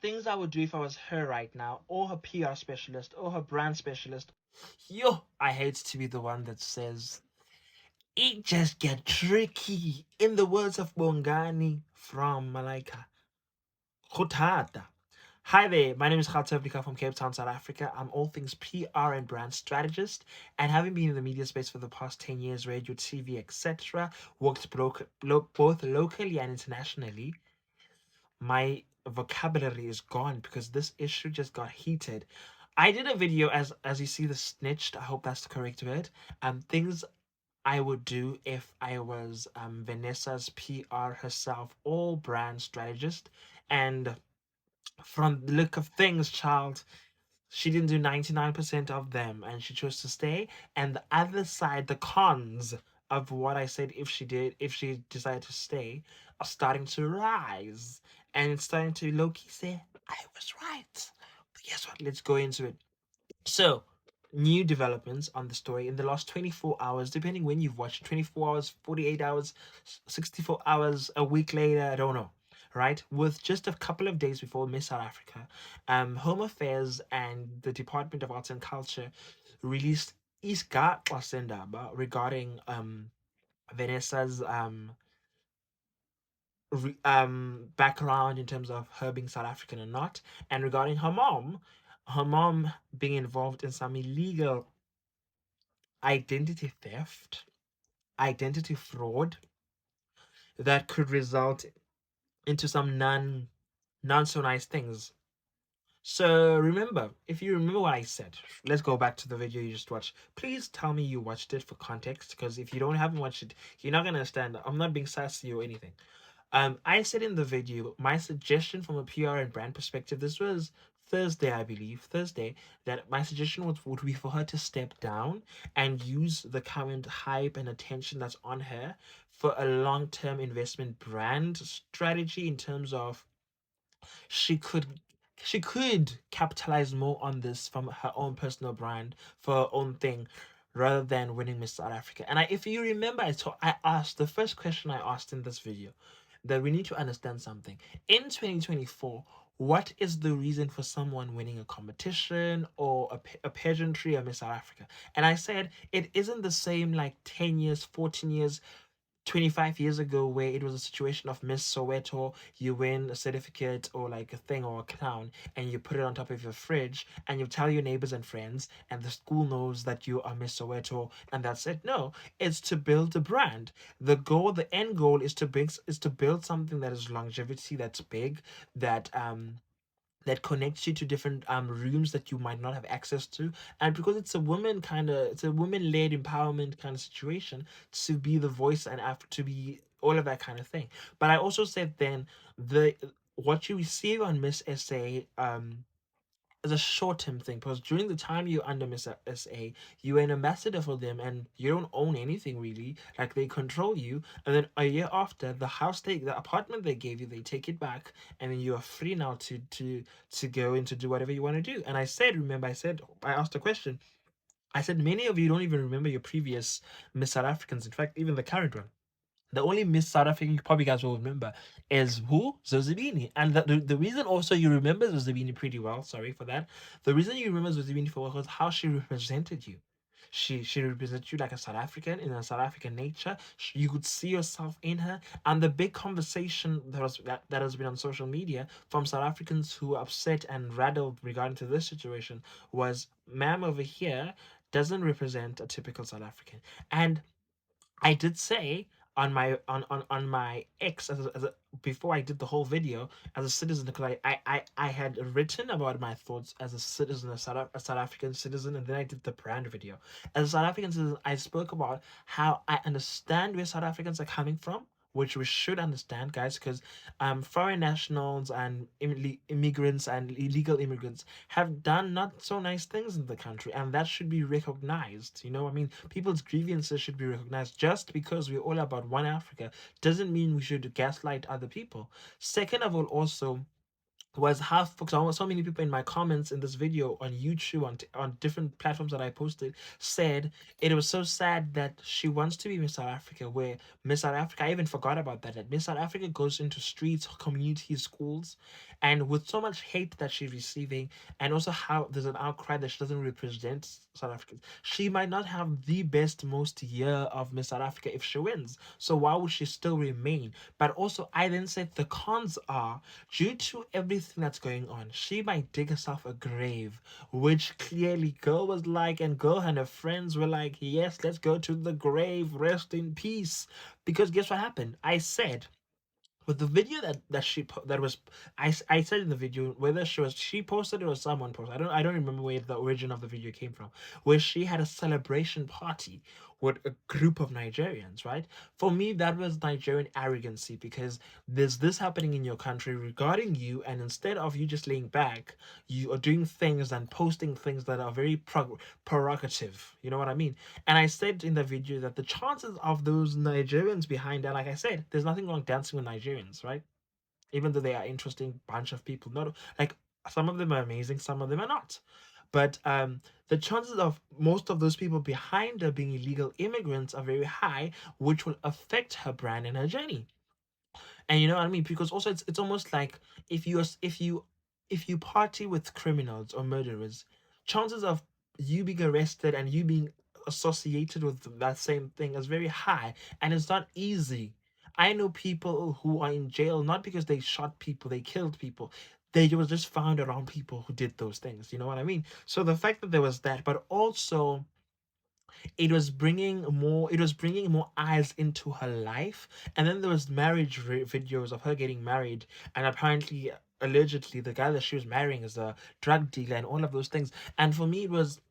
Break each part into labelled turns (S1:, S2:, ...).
S1: things I would do if I was her right now, or her PR specialist, or her brand specialist. Yo, I hate to be the one that says it just get tricky. In the words of Bongani from Malaika, Khotata. Hi there, my name is Khatavlika from Cape Town, South Africa. I'm all things PR and brand strategist, and having been in the media space for the past 10 years, radio, TV, etc., worked both locally and internationally, my vocabulary is gone because this issue just got heated. I did a video as you see the snitched, I hope that's the correct word, things I would do if I was Vanessa's PR herself or brand strategist. And from the look of things, child, she didn't do 99% of them and she chose to stay. And the other side, the cons of what I said, if she decided to stay, are starting to rise. And it's starting to low-key say, I was right. But guess what? Let's go into it. So, new developments on the story in the last 24 hours, depending when you've watched, 24 hours, 48 hours, 64 hours, a week later, I don't know. Right, with just a couple of days before Miss South Africa, Home Affairs and the Department of Arts and Culture released Iska Wasendaba regarding Vanessa's background in terms of her being South African or not, and regarding her mom being involved in some illegal identity theft, identity fraud that could result into some non so nice things. So remember, if you remember what I said, let's go back to the video you just watched. Please tell me you watched it for context, because if you haven't watched it, you're not gonna understand. I'm not being sassy or anything. I said in the video, my suggestion from a PR and brand perspective, this was Thursday, I believe, Thursday, that my suggestion would be for her to step down and use the current hype and attention that's on her for a long-term investment brand strategy in terms of she could she could capitalize more on this from her own personal brand for her own thing rather than winning Miss South Africa. And if you remember, I asked the first question I asked in this video that we need to understand something. In 2024, what is the reason for someone winning a competition or a pageantry or Miss South Africa? And I said it isn't the same like 10 years, 14 years, 25 years ago, where it was a situation of Miss Soweto, you win a certificate or like a thing or a crown and you put it on top of your fridge and you tell your neighbors and friends and the school knows that you are Miss Soweto and that's it. No, it's to build a brand. The end goal is to build something that is longevity, that's big, that connects you to different rooms that you might not have access to, and because it's a women led empowerment kind of situation, to be the voice and to be all of that kind of thing. But I also said then, the what you receive on Miss SA is a short-term thing, because during the time you're under Miss SA, you're an ambassador for them and you don't own anything really. Like, they control you, and then a year after, the apartment they gave you, they take it back, and then you are free now to go and to do whatever you want to do. And I said, remember, I asked a question. I said many of you don't even remember your previous Miss South Africans. In fact, even the current one. The only Miss South African you probably guys will remember is who? Zozibini. And the reason also you remember Zozibini pretty well, sorry for that. The reason you remember Zozibini for was how she represented you. She represented you like a South African in a South African nature. You could see yourself in her. And the big conversation that has been on social media from South Africans who are upset and rattled regarding to this situation was, ma'am over here doesn't represent a typical South African. And I did say on my X, before I did the whole video, as a citizen, because I had written about my thoughts as a citizen, a South African citizen, and then I did the brand video. As a South African citizen, I spoke about how I understand where South Africans are coming from, which we should understand, guys, because foreign nationals and immigrants and illegal immigrants have done not so nice things in the country, and that should be recognized. I mean, people's grievances should be recognized. Just because we're all about one Africa doesn't mean we should gaslight other people. Second of all, also, was half because almost so many people in my comments in this video on YouTube on different platforms that I posted said it was so sad that she wants to be Miss South Africa, where Miss South Africa, I even forgot about that Miss South Africa goes into streets, communities, schools, and with so much hate that she's receiving, and also how there's an outcry that she doesn't represent South Africans, she might not have the best most year of Miss South Africa if she wins. So why would she still remain? But also I then said the cons are, due to everything that's going on, she might dig herself a grave, which clearly girl was like, and girl and her friends were like, yes, let's go to the grave, rest in peace. Because guess what happened? I said with the video that was I said in the video, whether she posted it or someone posted, I don't remember where the origin of the video came from, where she had a celebration party with a group of Nigerians, right? For me, that was Nigerian arrogancy, because there's this happening in your country regarding you, and instead of you just laying back, you are doing things and posting things that are very prerogative. You know what I mean? And I said in the video that the chances of those Nigerians behind that, like I said, there's nothing wrong dancing with Nigerians, right? Even though they are interesting bunch of people. Not like some of them are amazing, some of them are not. But the chances of most of those people behind her being illegal immigrants are very high, which will affect her brand and her journey. And you know what I mean? Because also it's almost like if you if you party with criminals or murderers, chances of you being arrested and you being associated with that same thing is very high, and it's not easy. I know people who are in jail not because they shot people, they killed people. They was just found around people who did those things. You know what I mean? So the fact that there was that, but also it was bringing more eyes into her life. And then there was marriage videos of her getting married, and apparently allegedly the guy that she was marrying is a drug dealer and all of those things. And for me, it was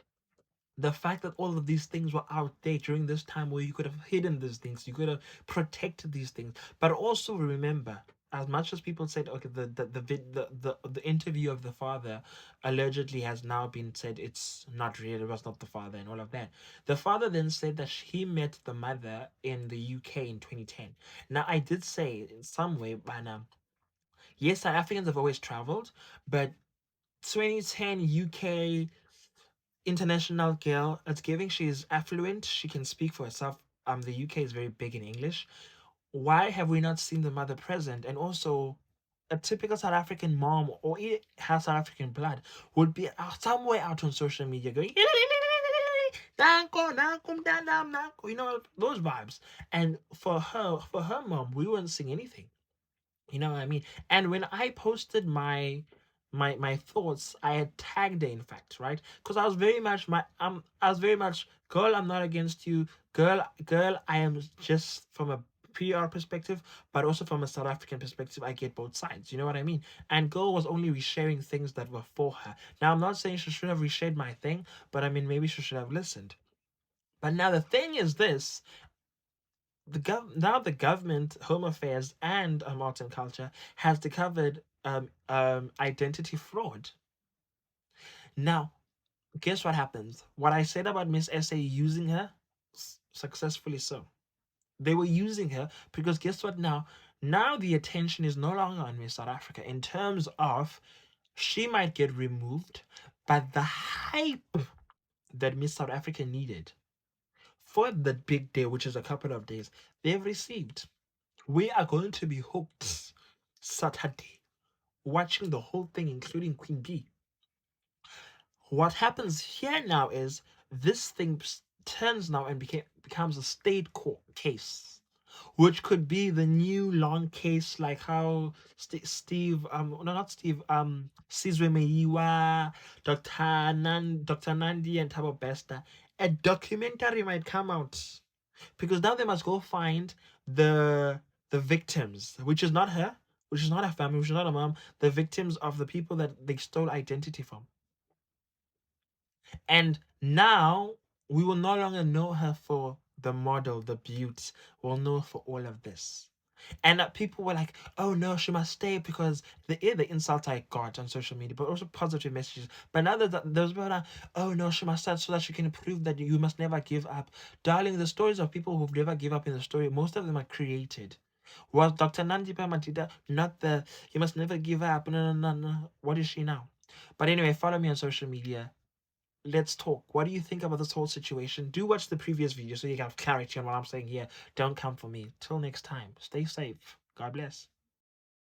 S1: the fact that all of these things were out there during this time, where you could have hidden these things, you could have protected these things. But also remember, as much as people said, okay, the interview of the father allegedly has now been said it's not real, it was not the father and all of that. The father then said that he met the mother in the UK in 2010. Now I did say in some way, but yes, South Africans have always traveled, but 2010 UK international girl. It's giving she's affluent. She can speak for herself. The UK is very big in English. Why have we not seen the mother present? And also, a typical South African mom or has South African blood would be somewhere out on social media going, "Danko, dankum, dandam, danko," you know, those vibes. And for her mom, we weren't seeing anything. You know what I mean? And when I posted my thoughts, I had tagged her, in fact, right? Because I was very much, girl, I'm not against you. Girl, I am just from a PR perspective, but also from a South African perspective, I get both sides. You know what I mean? And girl was only resharing things that were for her. Now I'm not saying she should have reshared my thing, but I mean maybe she should have listened. But now the thing is this, now the government, Home Affairs, and Art and Culture has discovered identity fraud. Now, guess what happens? What I said about Miss SA using her, successfully so. They were using her because guess what now? Now the attention is no longer on Miss South Africa in terms of she might get removed, but the hype that Miss South Africa needed for the big day, which is a couple of days, they've received. We are going to be hooked Saturday, watching the whole thing, including Queen B. What happens here now is this thing turns now and becomes a state court case, which could be the new long case, like how Steve, no, not Steve, Sizwe Meyiwa, Dr. Nandi, and Tabo Besta. A documentary might come out because now they must go find the victims, which is not her, which is not her family, which is not her mom, the victims of the people that they stole identity from. And now we will no longer know her for the model, the beauty. We'll know her for all of this. And people were like, "Oh no, she must stay," because the insults I got on social media, but also positive messages. But now that there's people like, "Oh no, she must stay so that she can prove that you must never give up." Darling, the stories of people who've never give up in the story, most of them are created. Was Dr. Nandipa Matida not the you must never give up? No, no, no, no. What is she now? But anyway, follow me on social media. Let's talk. What do you think about this whole situation? Do watch the previous video so you have clarity on what I'm saying here. Don't come for me. Till next time, stay safe. God bless.